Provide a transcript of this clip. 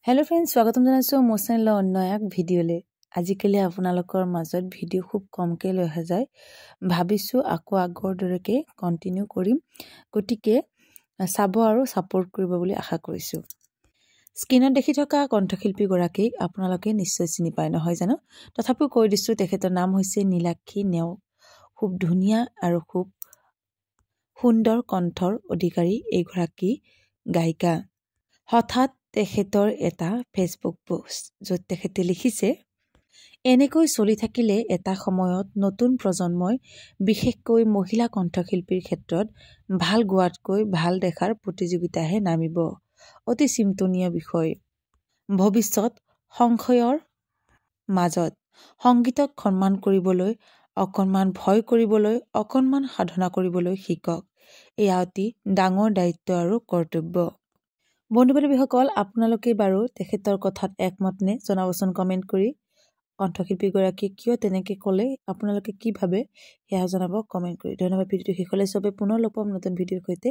hello friends स्वागतम जनाइছো মোৰ চেনেলৰ অন্য এক ভিডিঅ'লে আজিকালি আপোনালোকৰ মাজত ভিডিঅ' খুব কমকে লৈ আহা যায় ভাবিছো আকৌ আগৰ দৰেকে কন্টিনিউ কৰিম গটিকে চাব আৰু সাপোৰ্ট কৰিব বুলি আশা কৰিছো স্ক্ৰিনত দেখি থকা কণ্ঠশিল্পী গৰাকীক আপোনালোকে নিশ্চয় চিনি পায় নহয় জানো তথাপিও কৈ দিছো তেখেতৰ নাম হৈছে নীলাক্ষী নেওগ খুব ধুনিয়া আৰু খুব সুন্দৰ কণ্ঠৰ অধিকাৰী এই গৰাকী গায়িকা হঠাৎ তেখেতৰ এটা ফেসবুক পোষ্ট য'ত তেখেতে লিখিছে এনেকৈ চলি থাকিলে এটা সময়ত নতুন প্ৰজন্মই বিশেষকৈ মহিলা কণ্ঠশিল্পীৰ ক্ষেত্ৰত ভাল গোৱাতকৈ ভাল দেখাৰ প্ৰতিযোগিতাহে নামিব অতি চিন্তনীয় বিষয় ভৱিষ্যত সংশয়ৰ মাজত সংগীতক সন্মান কৰিবলৈ অকণমান ভয় কৰিবলৈ অকণমান সাধনা কৰিবলৈ শিকক এয়া অতি ডাঙৰ দায়িত্ব আৰু কৰ্তব্য বন্ধু-বান্ধৱীসকল আপোনালোকে বাৰু তেখেতৰ কথাত একমত নে জনাবচোন কমেন্ট কৰি কণ্ঠশিল্পী গৰাকী কিয় তেনেকে ক'লে আপোনালোকে কি ভাবে সেয়া জনাব কমেন্ট কৰি ধন্যবাদ ভিডিঅ'টো শেষলৈ সবে পুনৰ লগ পাম নতুন ভিডিঅ'ৰ সৈতে